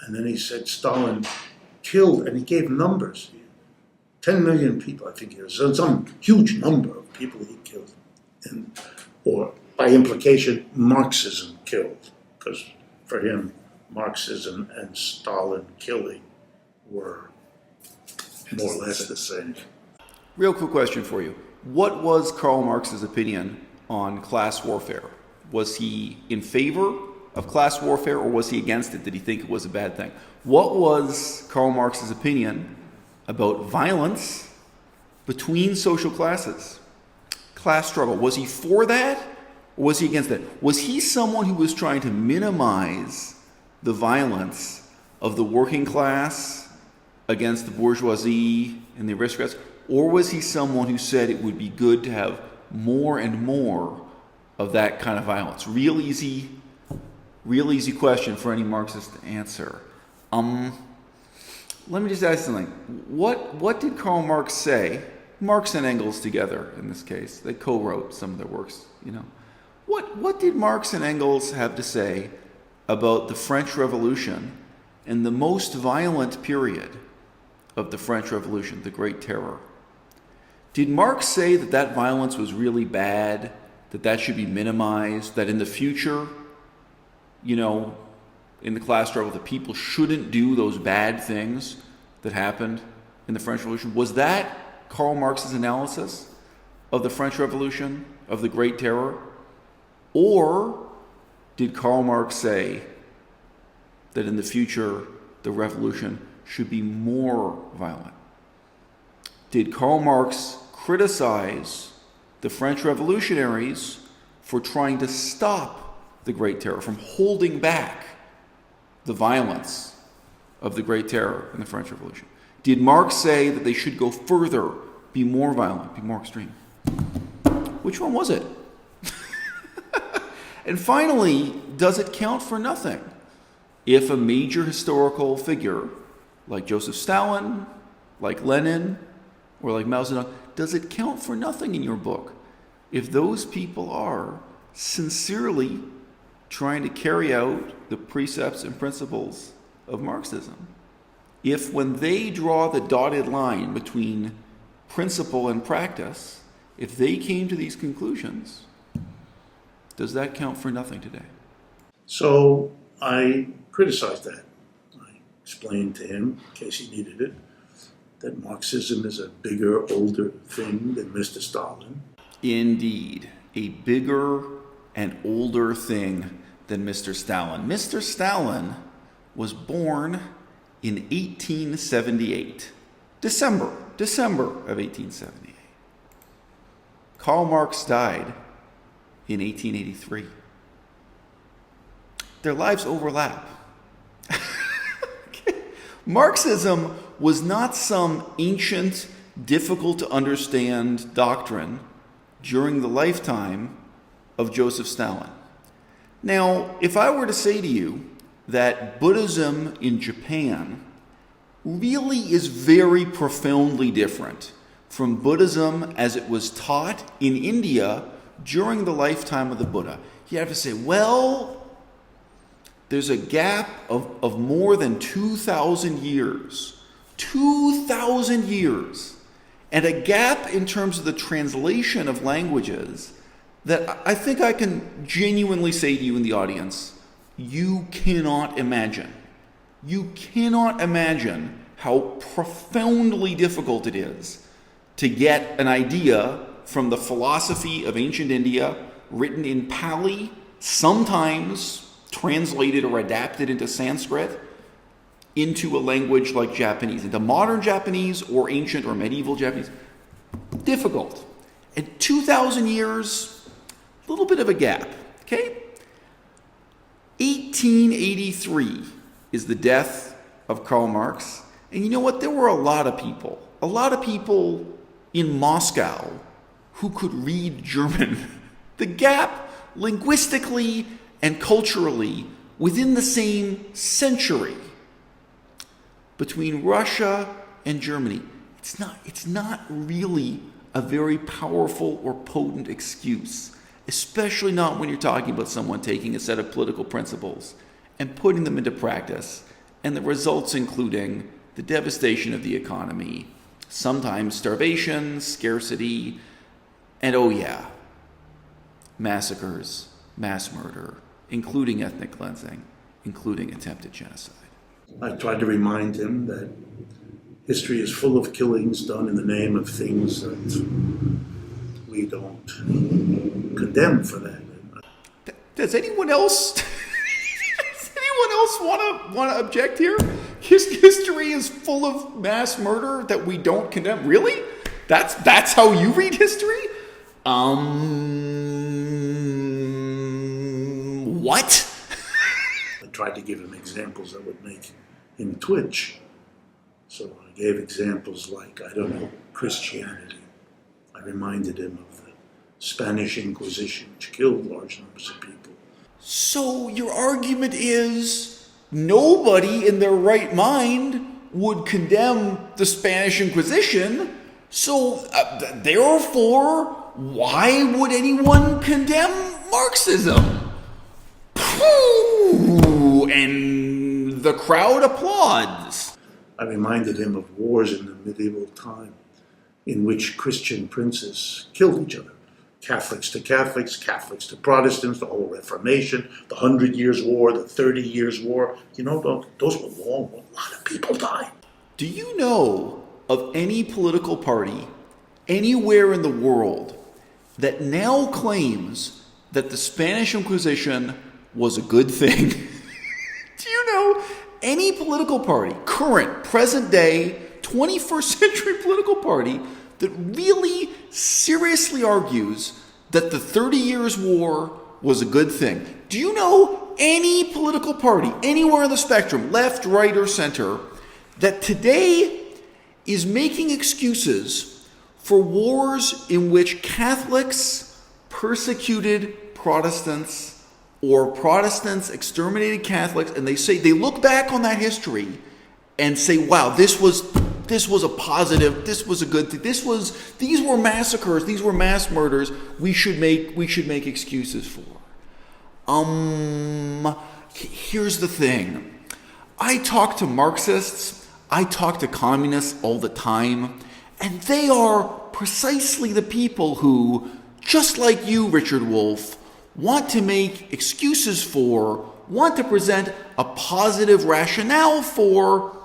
And then he said Stalin killed, and he gave numbers. 10 million people, I think it was, some huge number of people he killed. Or by implication, Marxism killed, because for him, Marxism and Stalin killing were more or less the same. Real quick question for you. What was Karl Marx's opinion on class warfare? Was he in favor of class warfare, or was he against it? Did he think it was a bad thing? What was Karl Marx's opinion about violence between social classes? Class struggle. Was he for that, or was he against that? Was he someone who was trying to minimize the violence of the working class against the bourgeoisie and the aristocrats? Or was he someone who said it would be good to have more and more of that kind of violence? Real easy question for any Marxist to answer. Let me just ask something. What did Karl Marx say? Marx and Engels together in this case. They co-wrote some of their works, you know. What did Marx and Engels have to say about the French Revolution and the most violent period of the French Revolution, the Great Terror? Did Marx say that that violence was really bad, that should be minimized, that in the future, you know, in the class struggle, that people shouldn't do those bad things that happened in the French Revolution? Was that Karl Marx's analysis of the French Revolution, of the Great Terror? Or did Karl Marx say that in the future the revolution should be more violent? Did Karl Marx criticize the French revolutionaries for trying to stop the Great Terror, from holding back the violence of the Great Terror in the French Revolution? Did Marx say that they should go further, be more violent, be more extreme? Which one was it? And finally, does it count for nothing if a major historical figure like Joseph Stalin, like Lenin, or like Mao Zedong, does it count for nothing in your book if those people are sincerely trying to carry out the precepts and principles of Marxism? If when they draw the dotted line between principle and practice, if they came to these conclusions, does that count for nothing today? So I criticized that. I explained to him, in case he needed it, that Marxism is a bigger, older thing than Mr. Stalin. Indeed, a bigger and older thing than Mr. Stalin. Mr. Stalin was born in 1878, December of 1878. Karl Marx died in 1883. Their lives overlap. Okay. Marxism was not some ancient, difficult to understand doctrine during the lifetime of Joseph Stalin. Now, if I were to say to you that Buddhism in Japan really is very profoundly different from Buddhism as it was taught in India during the lifetime of the Buddha, you have to say, well, there's a gap of more than 2,000 years. 2,000 years. And a gap in terms of the translation of languages that I think I can genuinely say to you in the audience, you cannot imagine. You cannot imagine how profoundly difficult it is to get an idea from the philosophy of ancient India, written in Pali, sometimes translated or adapted into Sanskrit, into a language like Japanese, into modern Japanese or ancient or medieval Japanese. Difficult. And 2,000 years, a little bit of a gap, okay? 1883 is the death of Karl Marx. And you know what? There were a lot of people in Moscow who could read German. The gap, linguistically and culturally, within the same century between Russia and Germany, it's not really a very powerful or potent excuse, especially not when you're talking about someone taking a set of political principles and putting them into practice and the results including the devastation of the economy, sometimes starvation, scarcity, and oh yeah, massacres, mass murder, including ethnic cleansing, including attempted genocide. I tried to remind him that history is full of killings done in the name of things that we don't condemn for that. Does anyone else want to object here? History is full of mass murder that we don't condemn. Really? That's how you read history? What? I tried to give him examples that would make him twitch. So I gave examples like, I don't know, Christianity. I reminded him of the Spanish Inquisition, which killed large numbers of people. So your argument is nobody in their right mind would condemn the Spanish Inquisition, so therefore, why would anyone condemn Marxism? Pooh, and the crowd applauds. I reminded him of wars in the medieval time in which Christian princes killed each other. Catholics to Catholics, Catholics to Protestants, the whole Reformation, the 100 Years' War, the 30 Years' War. You know, those were long, a lot of people died. Do you know of any political party anywhere in the world that now claims that the Spanish Inquisition was a good thing? Do you know any political party, current, present day, 21st century political party, that really seriously argues that the 30 Years' War was a good thing? Do you know any political party, anywhere on the spectrum, left, right, or center, that today is making excuses for wars in which Catholics persecuted Protestants or Protestants exterminated Catholics, and they look back on that history and say, wow, this was a positive, this was a good thing, these were massacres, these were mass murders we should make excuses for. Here's the thing. I talk to Marxists, I talk to communists all the time, and they are precisely the people who, just like you, Richard Wolff, want to make excuses for, want to present a positive rationale for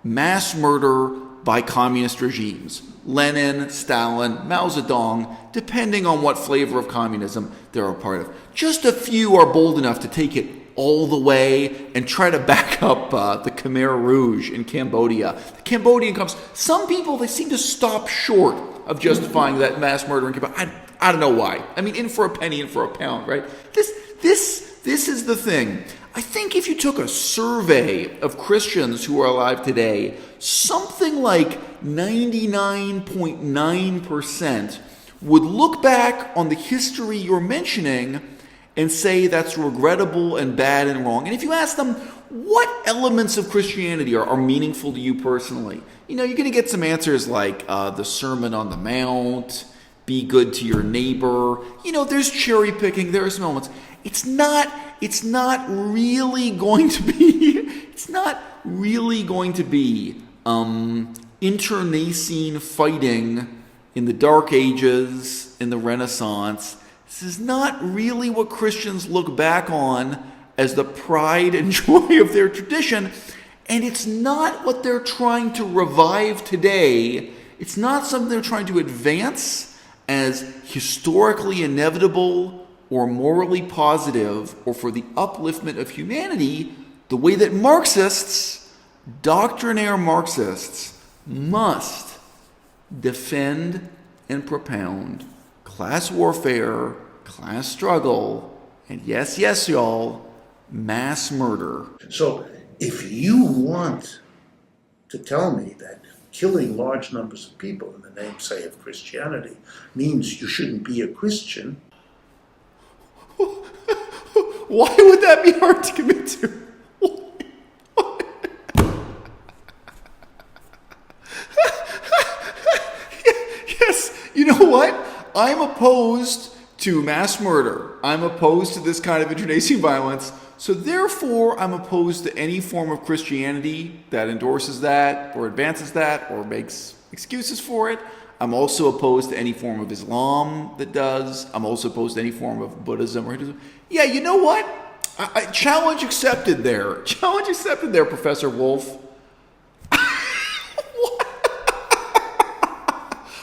mass murder by communist regimes. Lenin, Stalin, Mao Zedong, depending on what flavor of communism they're a part of. Just a few are bold enough to take it all the way and try to back up the Khmer Rouge in Cambodia. The Cambodian comes. Some people, they seem to stop short of justifying that mass murder in Cambodia. I don't know why. I mean, in for a penny, in for a pound, right? This is the thing. I think if you took a survey of Christians who are alive today, something like 99.9% would look back on the history you're mentioning and say that's regrettable and bad and wrong. And if you ask them, what elements of Christianity are meaningful to you personally? You know, you're going to get some answers like the Sermon on the Mount, be good to your neighbor. You know, there's cherry picking, there are some elements. It's not really going to be internecine fighting in the Dark Ages, in the Renaissance. This is not really what Christians look back on as the pride and joy of their tradition, and it's not what they're trying to revive today. It's not something they're trying to advance as historically inevitable or morally positive, or for the upliftment of humanity, the way that Marxists, doctrinaire Marxists, must defend and propound class warfare, class struggle, and yes, y'all, mass murder. So if you want to tell me that killing large numbers of people in the name, say, of Christianity means you shouldn't be a Christian, why would that be hard to commit to? Yes, you know what? I'm opposed to mass murder. I'm opposed to this kind of internecine violence. So therefore, I'm opposed to any form of Christianity that endorses that or advances that or makes excuses for it. I'm also opposed to any form of Islam that does. I'm also opposed to any form of Buddhism or Hinduism. Yeah, you know what? Challenge accepted there. Challenge accepted there, Professor Wolff.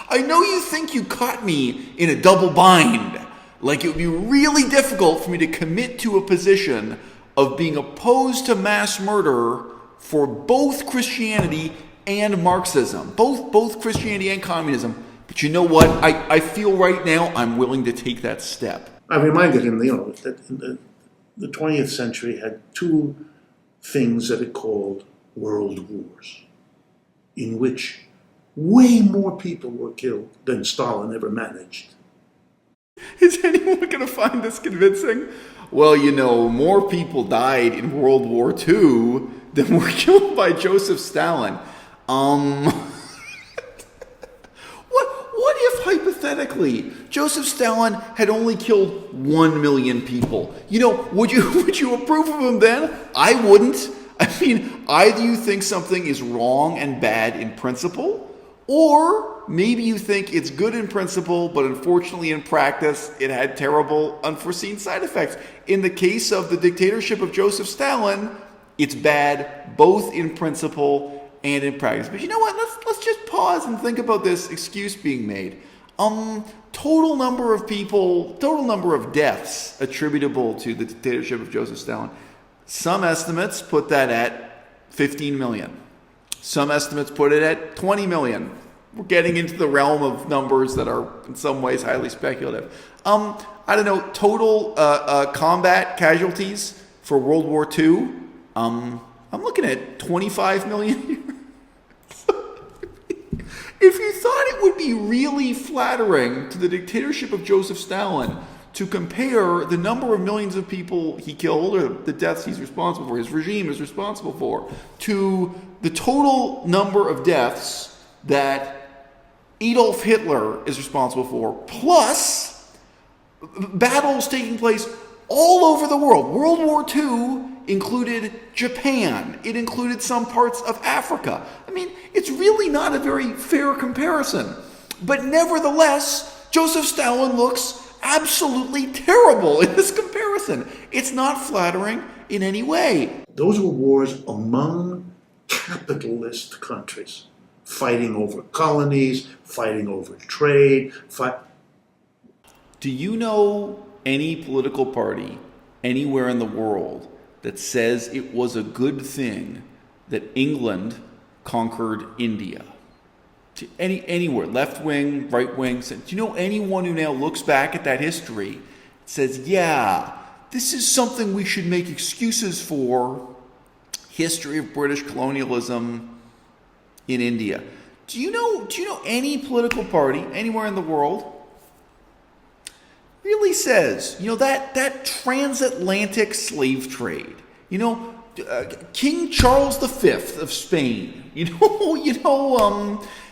I know you think you caught me in a double bind. Like it would be really difficult for me to commit to a position of being opposed to mass murder for both Christianity and Marxism. Both Christianity and communism. But you know what? I feel right now I'm willing to take that step. I reminded him, that in the 20th century had two things that it called world wars, in which way more people were killed than Stalin ever managed. Is anyone going to find this convincing? Well, more people died in World War II than were killed by Joseph Stalin. What if, hypothetically, Joseph Stalin had only killed 1 million people? Would you approve of him then? I wouldn't. I mean, either you think something is wrong and bad in principle, or maybe you think it's good in principle, but unfortunately in practice, it had terrible, unforeseen side effects. In the case of the dictatorship of Joseph Stalin, it's bad both in principle and in practice. But you know what? Let's just pause and think about this excuse being made. Total number of deaths attributable to the dictatorship of Joseph Stalin. Some estimates put that at 15 million. Some estimates put it at 20 million. We're getting into the realm of numbers that are in some ways highly speculative. I don't know, total combat casualties for World War II. I'm looking at 25 million. If you thought it would be really flattering to the dictatorship of Joseph Stalin to compare the number of millions of people he killed or the deaths he's responsible for, his regime is responsible for, to the total number of deaths that Adolf Hitler is responsible for, plus battles taking place all over the world. World War II included Japan. It included some parts of Africa. I mean, it's really not a very fair comparison. But nevertheless, Joseph Stalin looks absolutely terrible in this comparison. It's not flattering in any way. Those were wars among capitalist countries, fighting over colonies, fighting over trade. Do you know any political party anywhere in the world that says it was a good thing that England conquered India? Anywhere, left wing, right wing. Do you know anyone who now looks back at that history and says, yeah, this is something we should make excuses for, history of British colonialism in India? Do you know any political party anywhere in the world really says, that transatlantic slave trade, King Charles V of Spain,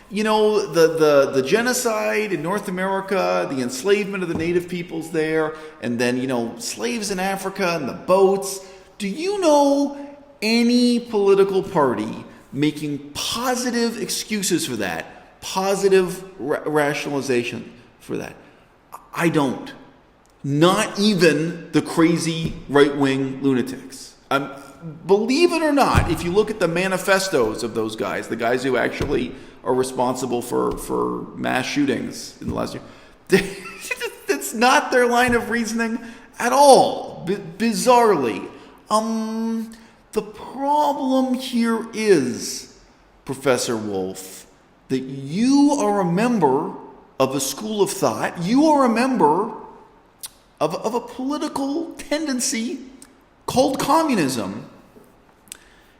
the genocide in North America, the enslavement of the native peoples there, and then, slaves in Africa and the boats. Do you know any political party making positive excuses for that, positive rationalization for that? I don't. Not even the crazy right-wing lunatics. Believe it or not, if you look at the manifestos of those guys, the guys who actually are responsible for mass shootings in the last year, that's not their line of reasoning at all, bizarrely. The problem here is, Professor Wolff, that you are a member of a school of thought, you are a member of a political tendency called communism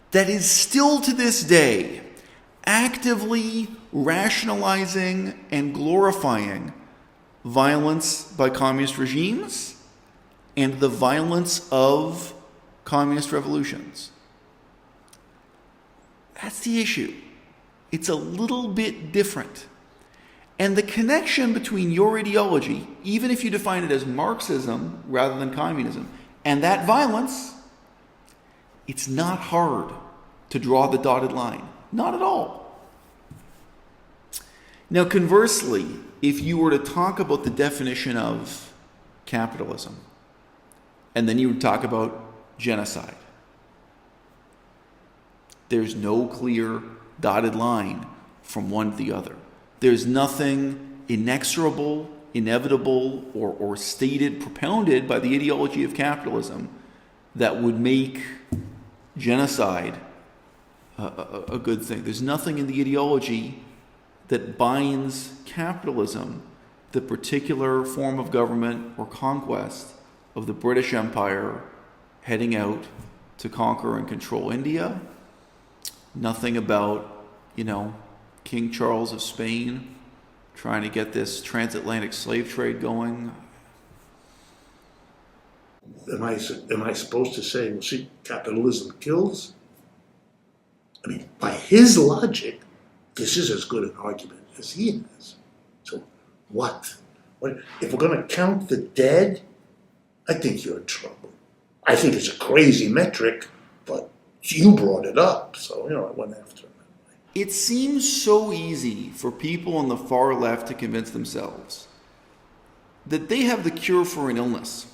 that is still to this day actively rationalizing and glorifying violence by communist regimes and the violence of communist revolutions. That's the issue. It's a little bit different. And the connection between your ideology, even if you define it as Marxism rather than communism, and that violence It's not hard to draw the dotted line. Not at all. Now, conversely, if you were to talk about the definition of capitalism, and then you would talk about genocide, there's no clear dotted line from one to the other. There's nothing inexorable, inevitable, or stated, propounded by the ideology of capitalism that would make genocide a good thing. There's nothing in the ideology that binds capitalism, the particular form of government or conquest of the British Empire heading out to conquer and control India. Nothing about, King Charles of Spain trying to get this transatlantic slave trade going. Am I supposed to say, well, see, capitalism kills? I mean, by his logic, this is as good an argument as he has. So what? If we're going to count the dead, I think you're in trouble. I think it's a crazy metric, but you brought it up, so, I went after him. It seems so easy for people on the far left to convince themselves that they have the cure for an illness.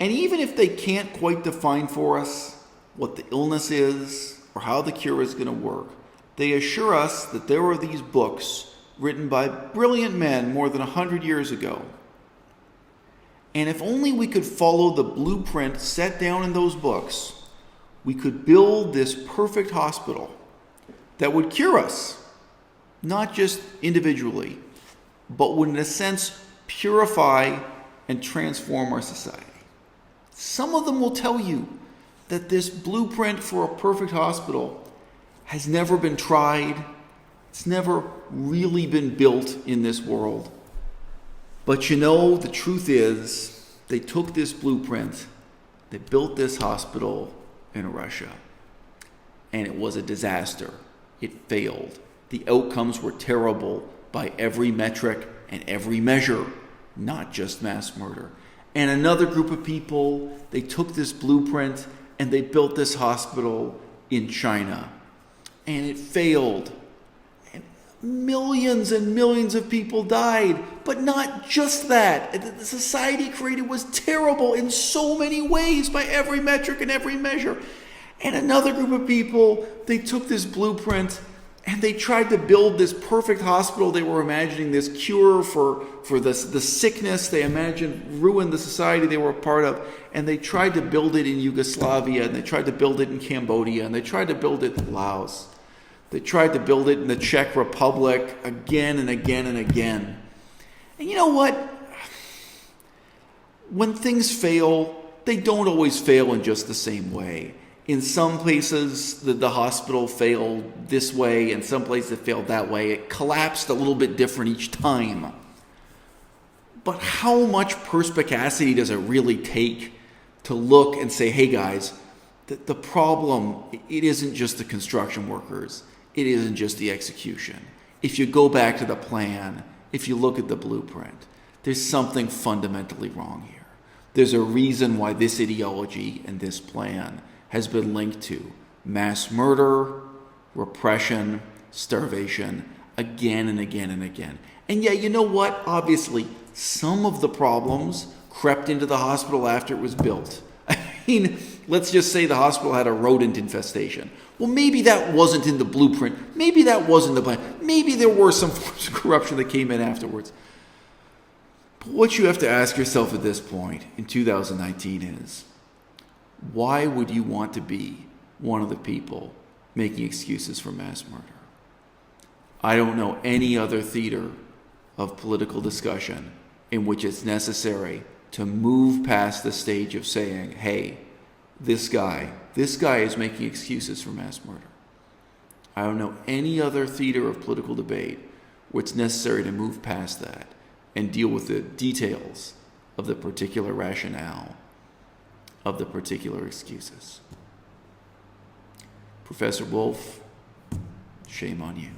And even if they can't quite define for us what the illness is or how the cure is going to work, they assure us that there are these books written by brilliant men more than 100 years ago. And if only we could follow the blueprint set down in those books, we could build this perfect hospital that would cure us, not just individually, but would in a sense purify and transform our society. Some of them will tell you that this blueprint for a perfect hospital has never been tried. It's never really been built in this world. But the truth is, they took this blueprint, they built this hospital in Russia, and it was a disaster. It failed. The outcomes were terrible by every metric and every measure, not just mass murder. And another group of people, they took this blueprint and they built this hospital in China, and it failed. And millions and millions of people died. But not just that. The society created was terrible in so many ways by every metric and every measure. And another group of people, they took this blueprint and they tried to build this perfect hospital. They were imagining this cure for the sickness they imagined ruined the society they were a part of. And they tried to build it in Yugoslavia, and they tried to build it in Cambodia, and they tried to build it in Laos. They tried to build it in the Czech Republic again and again and again. And you know what? When things fail, they don't always fail in just the same way. In some places, the hospital failed this way, and some places it failed that way. It collapsed a little bit different each time. But how much perspicacity does it really take to look and say, hey guys, the problem, it isn't just the construction workers. It isn't just the execution. If you go back to the plan, if you look at the blueprint, there's something fundamentally wrong here. There's a reason why this ideology and this plan has been linked to mass murder, repression, starvation, again and again and again. And yeah, you know what? Obviously, some of the problems crept into the hospital after it was built. I mean, let's just say the hospital had a rodent infestation. Well, maybe that wasn't in the blueprint. Maybe that wasn't the plan. Maybe there were some forms of corruption that came in afterwards. But what you have to ask yourself at this point in 2019 is, why would you want to be one of the people making excuses for mass murder? I don't know any other theater of political discussion in which it's necessary to move past the stage of saying, hey, this guy is making excuses for mass murder. I don't know any other theater of political debate where it's necessary to move past that and deal with the details of the particular rationale, of the particular excuses. Professor Wolff, shame on you.